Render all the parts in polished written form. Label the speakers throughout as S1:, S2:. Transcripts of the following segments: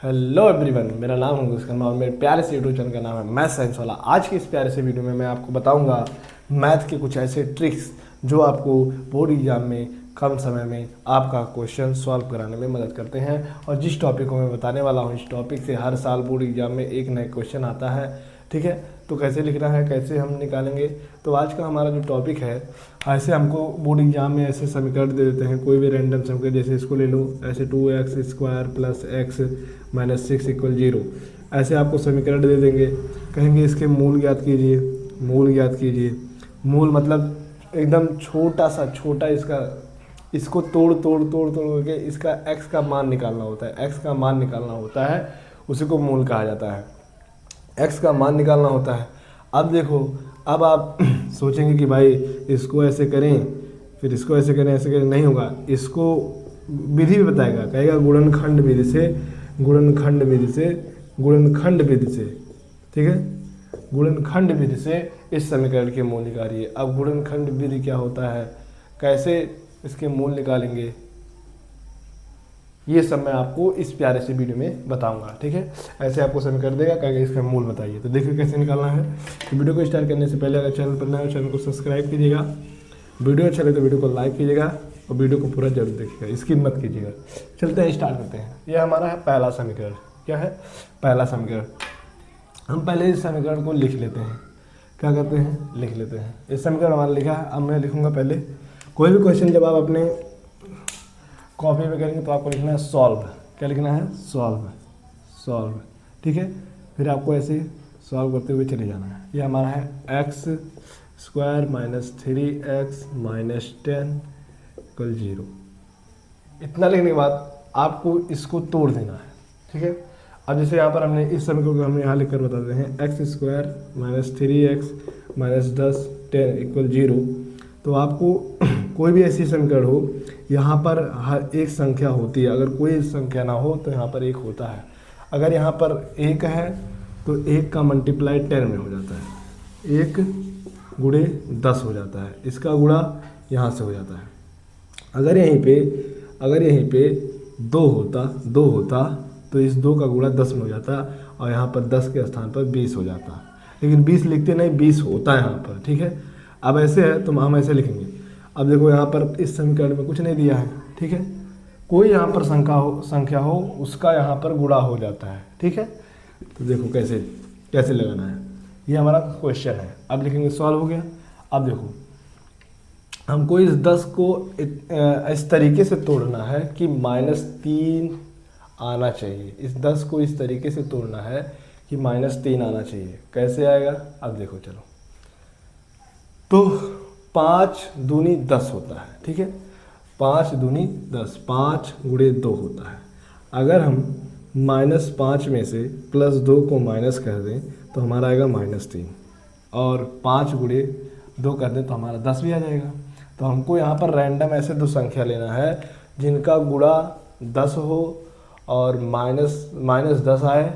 S1: Hello everyone, मेरा नाम है अंकुश शर्मा और मेरे प्यारे से यूट्यूब चैनल का नाम है मैथ साइंस वाला। आज की इस प्यारे से वीडियो में मैं आपको बताऊंगा मैथ के कुछ ऐसे ट्रिक्स जो आपको बोर्ड एग्जाम में कम समय में आपका क्वेश्चन सॉल्व कराने में मदद करते हैं। और जिस टॉपिक को मैं बताने वाला हूँ, इस टॉपिक से हर साल बोर्ड एग्जाम में एक नया क्वेश्चन आता है। ठीक है, तो कैसे लिखना है, कैसे हम निकालेंगे। तो आज का हमारा जो टॉपिक है, ऐसे हमको बोर्ड एग्जाम में ऐसे समीकरण दे देते हैं, कोई भी रैंडम समीकरण, जैसे इसको ले लो ऐसे 2x² + x - 6 = 0। ऐसे आपको समीकरण दे देंगे, कहेंगे इसके मूल ज्ञात कीजिए। मूल ज्ञात कीजिए, मूल मतलब एकदम छोटा सा छोटा इसको तोड़ तोड़ तोड़ तोड़ करके इसका x का मान निकालना होता है। x का मान निकालना होता है, उसी को मूल कहा जाता है। x का मान निकालना होता है। अब देखो, अब आप सोचेंगे कि भाई इसको ऐसे करें, फिर इसको ऐसे करें, ऐसे करें, नहीं होगा। इसको विधि भी बताएगा, कहेगा गुणनखंड विधि से, गुणनखंड विधि से, गुणनखंड विधि से। ठीक है, गुणनखंड विधि से इस समीकरण के मूल निकालिए। अब गुणनखंड विधि क्या होता है, कैसे इसके मूल निकालेंगे, ये सब मैं आपको इस प्यारे से वीडियो में बताऊंगा। ठीक है, ऐसे आपको समीकरण देगा, कहेगा इसका मूल बताइए। तो देखिए कैसे निकालना है। तो वीडियो को स्टार्ट करने से पहले अगर चैनल पर नया हो, चैनल को सब्सक्राइब कीजिएगा। वीडियो अच्छा लगे तो वीडियो को लाइक कीजिएगा और वीडियो को पूरा जरूर देखिएगा, स्किप मत कीजिएगा। चलते हैं, स्टार्ट करते हैं। यह हमारा है पहला समीकरण। क्या है पहला समीकरण? हम पहले इस समीकरण को लिख लेते हैं। क्या करते हैं, लिख लेते हैं। इस समीकरण हमारा लिखा है। अब मैं लिखूंगा पहले, कोई भी क्वेश्चन जब आप अपने कॉपी में करेंगे तो आपको लिखना है सॉल्व। क्या लिखना है? Solve, solve. ठीक है, फिर आपको ऐसे सॉल्व करते हुए चले जाना है। ये हमारा है x² - 3x - 10 = 0। इतना लिखने के बाद आपको इसको तोड़ देना है। ठीक है, अब जैसे यहाँ पर हमने इस समीकरण को हमने यहाँ लिख कर बता देते हैं, x² - 3x - 10 = 0। तो आपको कोई भी ऐसी समीकरण हो, यहाँ पर हर एक संख्या होती है। अगर कोई संख्या ना हो तो यहाँ पर एक होता है। अगर यहाँ पर एक है तो एक का मल्टीप्लाई 10 में हो जाता है, 1 × 10 हो जाता है। इसका गुणा यहाँ से हो जाता है। अगर यहीं पे 2 होता तो इस 2 का गुणा 10 में हो जाता और यहाँ पर 10 के स्थान पर 20 हो जाता। लेकिन 20 लिखते नहीं, 20 होता है यहाँ पर। ठीक है, अब ऐसे है तो हम ऐसे लिखेंगे। अब देखो यहाँ पर इस समीकरण में कुछ नहीं दिया है। ठीक है, कोई यहाँ पर संख्या हो उसका यहाँ पर गुणा हो जाता है। ठीक है, तो देखो कैसे कैसे लगाना है, ये हमारा क्वेश्चन है। अब लिखेंगे सॉल्व हो गया। अब देखो, हमको इस 10 को इस तरीके से तोड़ना है कि -3 आना चाहिए। इस 10 को इस तरीके से तोड़ना है कि -3 आना चाहिए। कैसे आएगा? अब देखो, चलो, तो 5 दूनी 10 होता है। ठीक है, 5 दूनी 10, 5 × 2 होता है। अगर हम -5 में से +2 को माइनस कर दें तो हमारा आएगा -3, और 5 × 2 कर दें तो हमारा 10 भी आ जाएगा। तो हमको यहाँ पर रैंडम ऐसे दो संख्या लेना है जिनका गुणा 10 हो और -10 आए,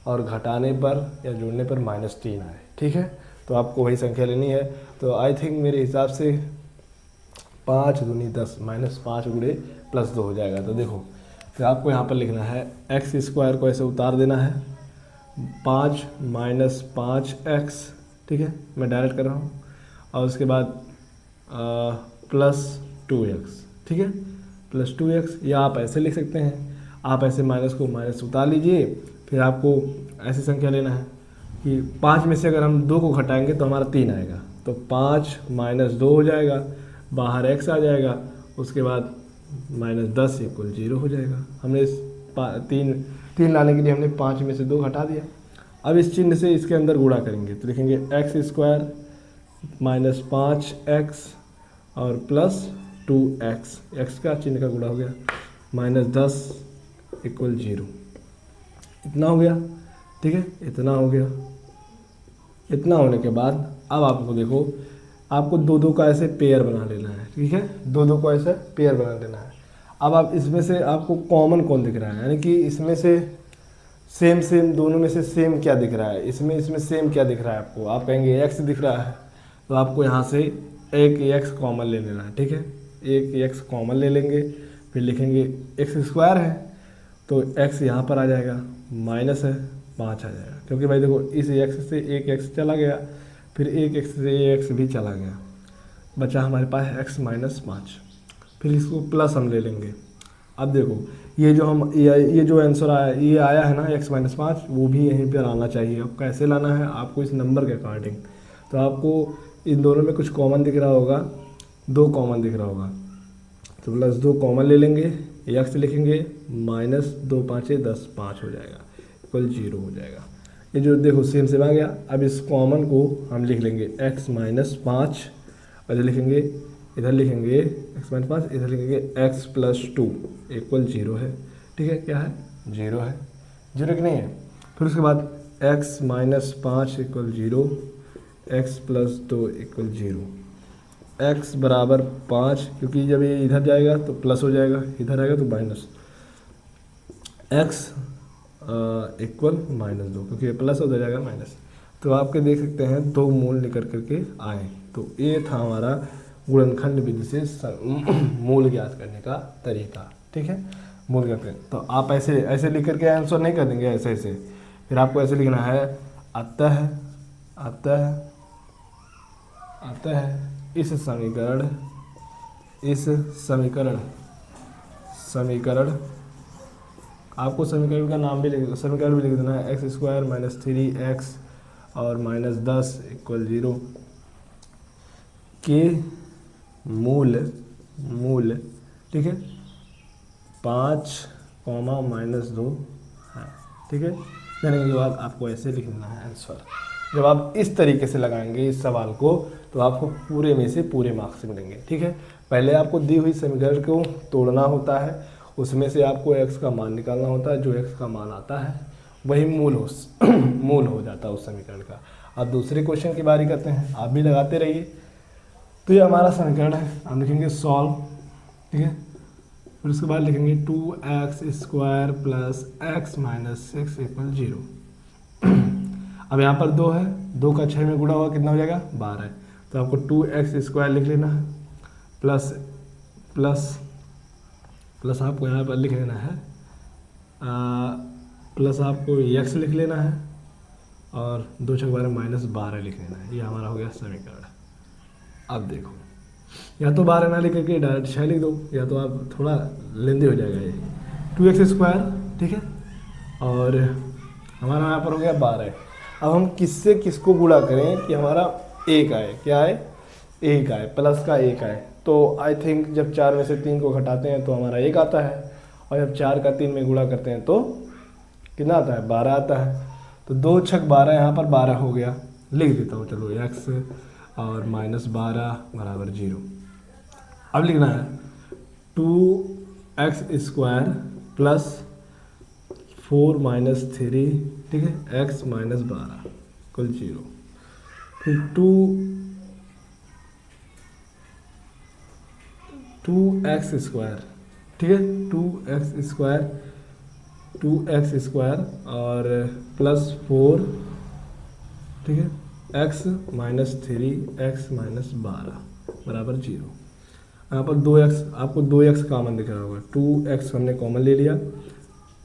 S1: और घटाने पर या जोड़ने पर -3 आए। ठीक है, तो आपको वही संख्या लेनी है। तो आई थिंक मेरे हिसाब से 5 दूनी 10 -5 × +2 हो जाएगा। तो देखो, फिर आपको यहाँ पर लिखना है x² को ऐसे उतार देना है, 5 - 5x। ठीक है, मैं डायरेक्ट कर रहा हूँ। और उसके बाद +2x। ठीक है, +2x, या आप ऐसे लिख सकते हैं। आप ऐसे माइनस को माइनस उतार लीजिए। फिर आपको ऐसी संख्या लेना है कि 5 में से अगर हम 2 को घटाएंगे तो हमारा 3 आएगा। तो 5 - 2 हो जाएगा, बाहर x आ जाएगा, उसके बाद -10 = 0 हो जाएगा। हमने तीन लाने के लिए हमने 5 में से 2 घटा दिया। अब इस चिन्ह से इसके अंदर गुणा करेंगे तो लिखेंगे x² - 5x और +2x, x का चिन्ह का गुणा हो गया, -10 = 0। इतना हो गया। ठीक है, इतना हो गया। इतना होने के बाद अब आपको देखो, आपको 2-2 का ऐसे पेयर बना लेना है। ठीक है, 2-2 को ऐसे पेयर बना लेना है। अब आप इसमें से आपको कॉमन कौन दिख रहा है, यानी कि इसमें से सेम दोनों में से सेम क्या दिख रहा है, इसमें सेम क्या दिख रहा है आपको? आप कहेंगे x दिख रहा है, तो आपको यहाँ से एक x कॉमन ले लेना है। ठीक है, एक x कॉमन ले लेंगे, फिर लिखेंगे x² है तो x यहाँ पर आ जाएगा, माइनस है 5 आ जाएगा, क्योंकि भाई देखो इस x से एक x चला गया, फिर एक x से एक x भी चला गया, बचा हमारे पास x माइनस 5। फिर इसको प्लस हम ले लेंगे। अब देखो ये जो हम ये जो आंसर आया, ये आया है ना x माइनस 5, वो भी यहीं पर आना चाहिए। अब कैसे लाना है आपको, इस नंबर के अकॉर्डिंग। तो आपको इन दोनों में कुछ कॉमन दिख रहा होगा, 2 कॉमन दिख रहा होगा, तो प्लस 2 कॉमन ले लेंगे, x लिखेंगे, माइनस 2 5 10, 5 हो जाएगा, इक्वल 0 हो जाएगा। ये जो देखो सेम सेम आ गया। अब इस कॉमन को हम लिख लेंगे x माइनस 5, और इधर लिखेंगे, x माइनस 5, इधर लिखेंगे x प्लस 2 इक्वल 0 है। ठीक है, क्या है, 0 है, 0 कि नहीं है। फिर उसके बाद x minus 5 equal 0, x plus 2 equal 0, x बराबर 5, क्योंकि जब ये इधर जाएगा तो प्लस हो जाएगा, इधर आएगा तो माइनस, x इक्वल माइनस 2, क्योंकि ये प्लस हो जाएगा माइनस। तो आपके देख सकते हैं 2 मूल निकल करके आए। तो ये था हमारा गुणनखंड विधि से मूल ज्ञात करने का तरीका। ठीक है, मूल ज्ञात करने, तो आप ऐसे लिख करके आंसर नहीं कर देंगे, ऐसे फिर आपको ऐसे लिखना है, अतः इस समीकरण आपको समीकरण का नाम भी समीकरण भी लिख देना है, x² माइनस 3x और माइनस 10 इक्वल 0 के मूल ठीक है 5 -2 है। ठीक है, देने के बाद आपको ऐसे लिखना है आंसर। जब आप इस तरीके से लगाएंगे इस सवाल को, तो आपको पूरे में से पूरे मार्क्स मिलेंगे। ठीक है, पहले आपको दी हुई समीकरण को तोड़ना होता है, उसमें से आपको x का मान निकालना होता है, जो x का मान आता है वही मूल हो जाता है उस समीकरण का। अब दूसरे क्वेश्चन की बारी करते हैं, आप भी लगाते रहिए। तो ये हमारा समीकरण है, हम लिखेंगे सॉल्व। ठीक है, फिर उसके बाद लिखेंगे 2x² plus x minus 6 equal 0। अब यहाँ पर 2 है, 2 का 6 में गुणा हुआ कितना हो जाएगा, 12। तो आपको 2x² लिख लेना है, प्लस आपको यहाँ पर लिख लेना है, प्लस आपको x लिख लेना है, और 2 6 12 माइनस 12 लिख लेना है। ये हमारा हो गया समीकरण। अब देखो, या तो 12 ना लिख करके डायरेक्ट 6 लिख दो, या तो आप थोड़ा लेंदी हो जाएगा ये 2x²। ठीक है, और हमारा यहाँ पर हो गया 12। अब हम किससे किसको गुणा करें कि हमारा 1 आए, क्या आए, 1 आए, प्लस का 1 आए। तो आई थिंक जब 4 में से 3 को घटाते हैं तो हमारा 1 आता है, और जब 4 का 3 में गुणा करते हैं तो कितना आता है, 12 आता है। तो 2 6 12, यहाँ पर 12 हो गया, लिख देता हूँ चलो, x और माइनस 12 बराबर 0। अब लिखना है 2x² प्लस 4 - 3, ठीक है, x माइनस 12 इक्वल 0। फिर 2x², ठीक है, 2x² और प्लस 4, ठीक है, x माइनस 3 x माइनस 12 बराबर 0। यहाँ पर 2x, आपको 2x कॉमन दिख रहा होगा, 2x हमने कॉमन ले लिया,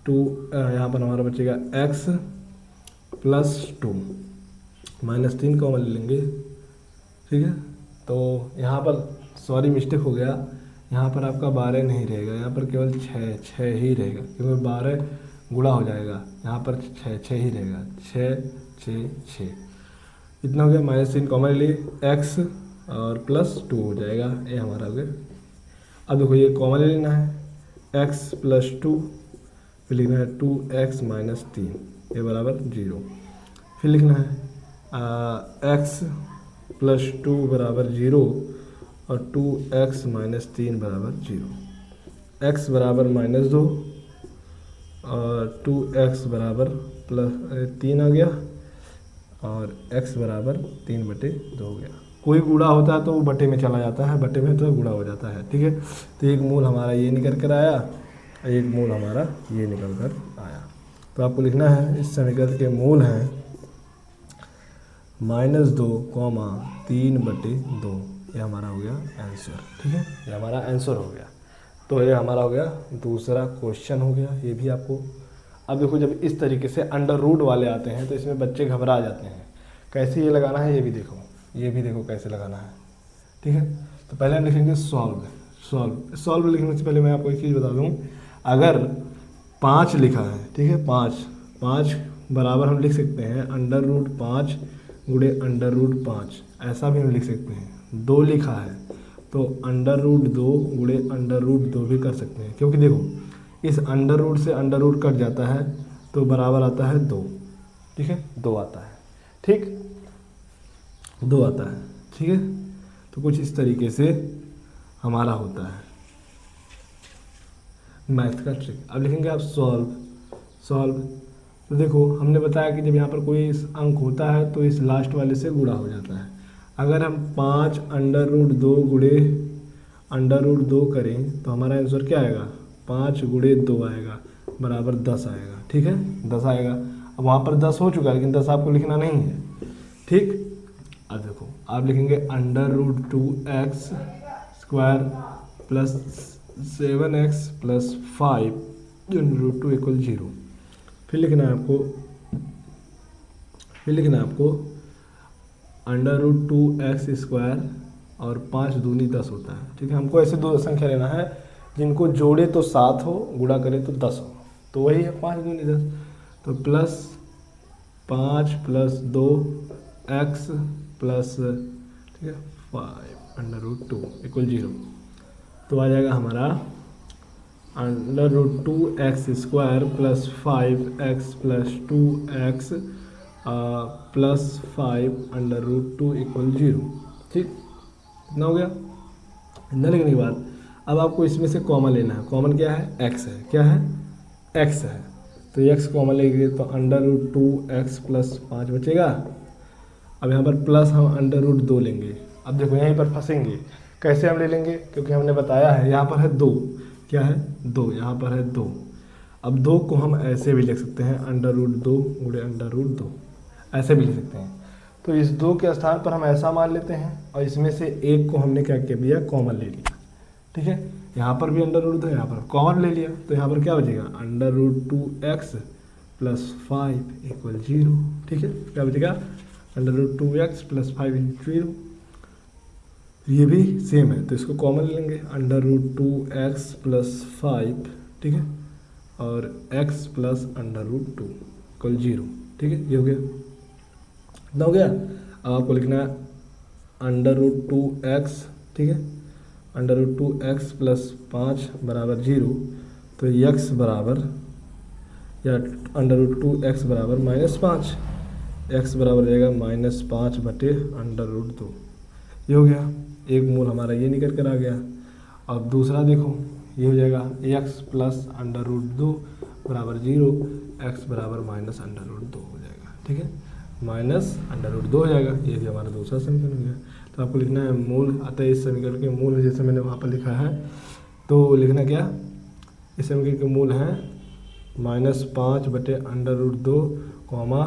S1: 2 यहाँ पर हमारा बचेगा x प्लस 2 माइनस 3 कॉमन ले लेंगे। ठीक है, तो यहाँ पर सॉरी मिस्टेक हो गया, यहाँ पर आपका 12 नहीं रहेगा, यहाँ पर केवल 6 ही रहेगा, क्योंकि 12 गुणा हो जाएगा, यहाँ पर 6 ही रहेगा, 6 इतना हो गया। माइनस 3 कॉमन ले, x और प्लस 2 हो जाएगा, ये हमारा हो गया। अब देखो ये कॉमन ले लेना है, x प्लस 2, फिर लिखना है 2x माइनस 3, ये बराबर 0। फिर लिखना है x प्लस 2 बराबर 0 और 2x माइनस 3 बराबर 0। x बराबर -2 और 2x बराबर प्लस 3 आ गया, और x बराबर 3/2 हो गया। कोई गुणा होता है तो वो बटे में चला जाता है, बटे में तो गुणा हो जाता है। ठीक है, तो एक मूल हमारा ये निकल कर आया, एक मूल हमारा ये निकल कर आया। तो आपको लिखना है इस समीकरण के मूल हैं -2, 3/2। ये हमारा हो गया आंसर। ठीक है, ये हमारा आंसर हो गया। तो ये हमारा हो गया दूसरा क्वेश्चन हो गया, ये भी आपको। अब देखो जब इस तरीके से अंडर रूट वाले आते हैं तो इसमें बच्चे घबरा जाते हैं, कैसे ये लगाना है ये भी देखो, ये भी देखो कैसे लगाना है, ठीक है। तो पहले हम लिखेंगे सॉल्व। सॉल्व लिखने से पहले मैं आपको एक चीज़ बता दूँ, अगर 5 लिखा है, ठीक है, 5 बराबर हम लिख सकते हैं अंडर रूट 5 गुणे अंडर रूट 5, ऐसा भी हम लिख सकते हैं। 2 लिखा है तो अंडर रूट 2 गुणे अंडर रूट 2 भी कर सकते हैं, क्योंकि देखो इस अंडर रूट से अंडर रूट कट जाता है तो बराबर आता है 2, ठीक है, 2 आता है, ठीक, 2 आता है, ठीक है। तो कुछ इस तरीके से हमारा होता है मैथ का ट्रिक। अब लिखेंगे आप सॉल्व। तो देखो हमने बताया कि जब यहाँ पर कोई इस अंक होता है तो इस लास्ट वाले से गुणा हो जाता है। अगर हम 5 अंडर रूट 2 गुणे अंडर रूट 2 करें तो हमारा आंसर क्या आएगा, 5 गुणे 2 आएगा बराबर 10 आएगा, ठीक है, 10 आएगा। अब वहाँ पर 10 हो चुका है लेकिन 10 आपको लिखना नहीं है, ठीक। अब देखो आप लिखेंगे under root 2x square plus 7x plus 5 root 2 equal 0। फिर लिखना है आपको अंडर रूट 2x स्क्वायर और 5 दूनी 10 होता है, ठीक है। हमको ऐसे दो संख्या लेना है जिनको जोड़े तो 7 हो, गुणा करे तो 10 हो, तो वही है 5 दूनी 10। तो प्लस 5 प्लस 2x प्लस, ठीक है, 5 अंडर रूट 2 इक्वल 0। तो आ जाएगा हमारा under root 2x square plus 5x plus 2x plus 5 under root 2 equal 0, ठीक, इतना हो गया। इतना लिखने के बाद अब आपको इसमें से कॉमन लेना है। कॉमन क्या है, x है, क्या है, x है। तो x कॉमन लेंगे तो अंडर रूट 2x प्लस 5 बचेगा। अब यहाँ पर प्लस हम अंडर रूट 2 लेंगे। अब देखो यहीं पर फंसेंगे, कैसे हम ले लेंगे, क्योंकि हमने बताया है यहाँ पर है 2, क्या है 2, यहाँ पर है 2। अब 2 को हम ऐसे भी लिख सकते हैं अंडर रूट 2 गुणे अंडर रूट 2, ऐसे भी लिख सकते हैं। तो इस 2 के स्थान पर हम ऐसा मान लेते हैं और इसमें से एक को हमने क्या किया भैया, कॉमन ले लिया, ठीक है। यहाँ पर भी अंडर रूट 2, यहाँ पर कॉमन ले लिया, तो यहाँ पर क्या बचेगा, under root 2x plus 5 equal 0, ठीक है। क्या बचेगा, अंडर रूट 2x प्लस 5 0। ये भी सेम है तो इसको कॉमन ले लेंगे, अंडर रूट 2x प्लस 5, ठीक है, और x plus under root 2 equal 0, ठीक है। ये हो गया, इतना हो गया। अब आपको लिखना है अंडर रूट 2x, ठीक है, अंडर रूट 2x प्लस 5 बराबर 0। तो x बराबर, या अंडर रूट 2x बराबर -5, x बराबर रहेगा -5 बटे अंडर रूट 2। ये हो गया, एक मूल हमारा ये निकल कर आ गया। अब दूसरा देखो, ये हो जाएगा x प्लस अंडर रूट 2 बराबर 0, x बराबर माइनस अंडर रूट 2 हो जाएगा, ठीक है, माइनस अंडर रूट 2 हो जाएगा। ये भी हमारा दूसरा समीकरण हो गया। तो आपको लिखना है मूल, अतः इस समीकरण के मूल जैसे मैंने वहाँ पर लिखा है, तो लिखना क्या, इस समीकरण के मूल हैं -5 बटे under root 2 comma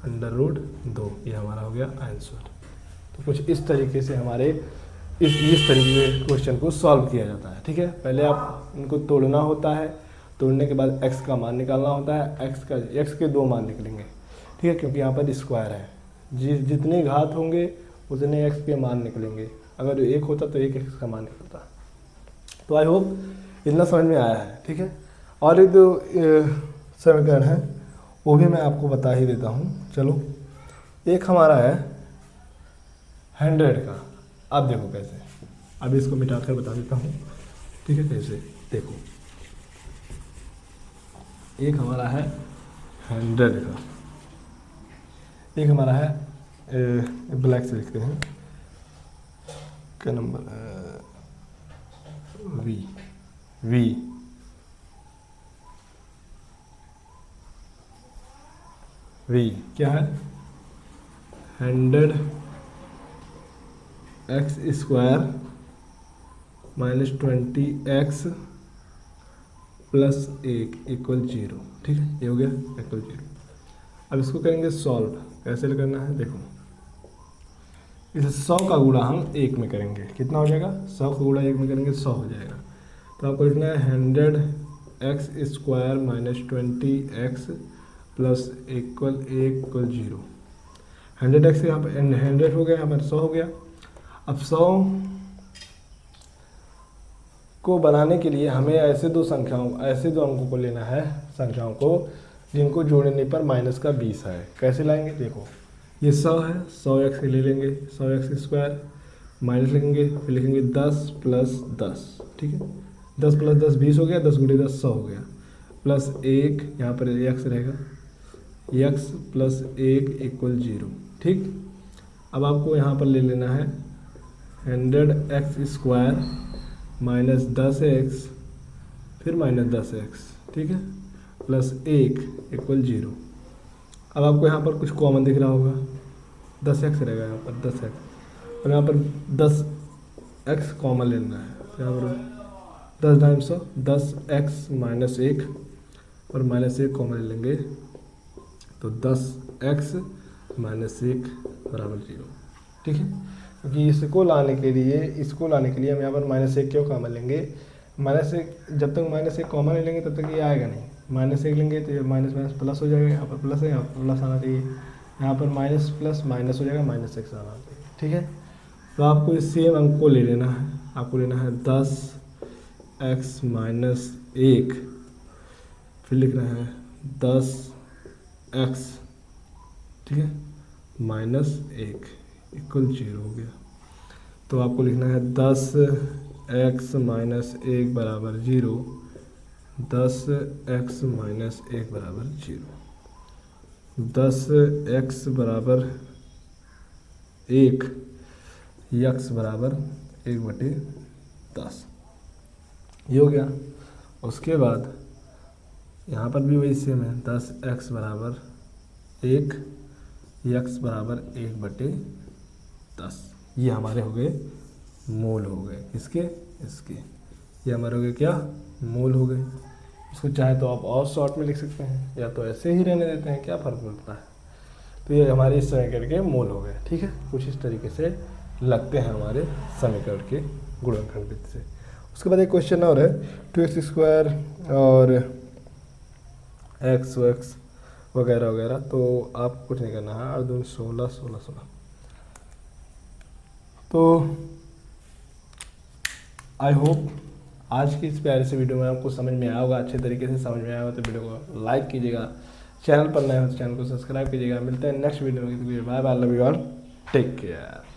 S1: under root 2। ये हमारा हो गया आंसर। तो कुछ इस तरीके से हमारे इस तरीके के क्वेश्चन को सॉल्व किया जाता है, ठीक है। पहले आप इनको तोड़ना होता है, तोड़ने के बाद x का मान निकालना होता है, x के 2 मान निकलेंगे, ठीक है, क्योंकि यहाँ पर स्क्वायर है, जितने घात होंगे उतने x के मान निकलेंगे। अगर 1 होता तो 1 x का मान निकलता। तो आई होप इतना समझ में आया है, ठीक है। और एक दो समीकरण है वो भी मैं आपको बता ही देता हूँ। चलो, एक हमारा है 100 का। अब देखो कैसे, अब इसको मिटा कर बता देता हूँ, ठीक है, कैसे देखो। एक हमारा है 100 का, एक हमारा है ब्लैक से लिखते हैं, क्या नंबर, वी क्या है, 100 x square -20x plus 1 equal 0, ठीक है, ये हो गया इक्वल 0। अब इसको करेंगे सॉल्व। कैसे करना है देखो, इस 100 का गुणा हम 1 में करेंगे, कितना हो जाएगा, 100 का गुणा 1 में करेंगे 100 हो जाएगा। तो आपको लिखना है 100x² minus 20x plus equal 0। 100x यहाँ पर 100 हो गया, यहाँ पर 100 हो गया। अब 100 को बनाने के लिए हमें ऐसे दो अंकों को लेना है, संख्याओं को जिनको जोड़ने पर माइनस का 20 है। कैसे लाएंगे देखो, ये 100 है, 100x ले लेंगे, 100x² माइनस लिखेंगे, फिर लिखेंगे 10 प्लस 10, ठीक है। 10 प्लस 10 20 हो गया, 10 गुणे 10 100 हो गया, प्लस 1 यहाँ पर x रहेगा, x प्लस 1 इक्वल 0, ठीक। अब आपको यहाँ पर ले लेना है 100x² माइनस 10x फिर माइनस 10x, ठीक है, प्लस 1 इक्वल 0। अब आपको यहाँ पर कुछ कॉमन दिख रहा होगा, 10x रहेगा यहाँ पर 10x, और यहाँ पर 10x कॉमन लेना है, तो यहाँ पर 10 टाइम्स 10x माइनस 1 और माइनस 1 कॉमन ले लेंगे, तो 10x माइनस 1 बराबर 0, ठीक है। क्योंकि इसको लाने के लिए हम यहाँ पर माइनस 1 क्यों कॉमन लेंगे, -1 जब तक -1 कॉमन नहीं लेंगे तब तक ये आएगा नहीं। -1 लेंगे तो ये माइनस माइनस प्लस हो जाएगा, यहाँ पर प्लस है, यहाँ पर प्लस आना चाहिए, यहाँ पर माइनस प्लस माइनस हो जाएगा, -x आना चाहिए, ठीक है। तो आपको इस सेम अंक को ले लेना है, आपको लेना है 10x माइनस 1, फिर लिखना है 10x, ठीक है, माइनस 1 इक्वल 0 हो गया। तो आपको लिखना है 10x माइनस 1 बराबर 0, 10x माइनस 1 बराबर 0, 10x बराबर 1, x बराबर 1/10, ये हो गया। उसके बाद यहाँ पर भी वही सेम है, 10x बराबर 1, x बराबर 1/10, ये हमारे हो गए मूल हो गए, किसके, इसके, ये हमारे हो गए क्या, मूल हो गए। इसको चाहे तो आप और शॉर्ट में लिख सकते हैं या तो ऐसे ही रहने देते हैं, क्या फ़र्क पड़ता है। तो ये हमारे इस समीकरण के मूल हो गए, ठीक है। कुछ इस तरीके से लगते हैं हमारे समीकरण के गुणनखंड विधि से। उसके बाद एक क्वेश्चन और है, 2x² और x वगैरह वगैरह, तो आप कुछ नहीं करना है, 8 दूनी 16 16 16। तो आई होप आज की इस प्यारे से वीडियो में आपको समझ में आया होगा, अच्छे तरीके से समझ में आया होगा तो वीडियो को लाइक कीजिएगा, चैनल पर नए हो तो चैनल को सब्सक्राइब कीजिएगा। मिलते हैं नेक्स्ट वीडियो में, bye bye, love you all, take care.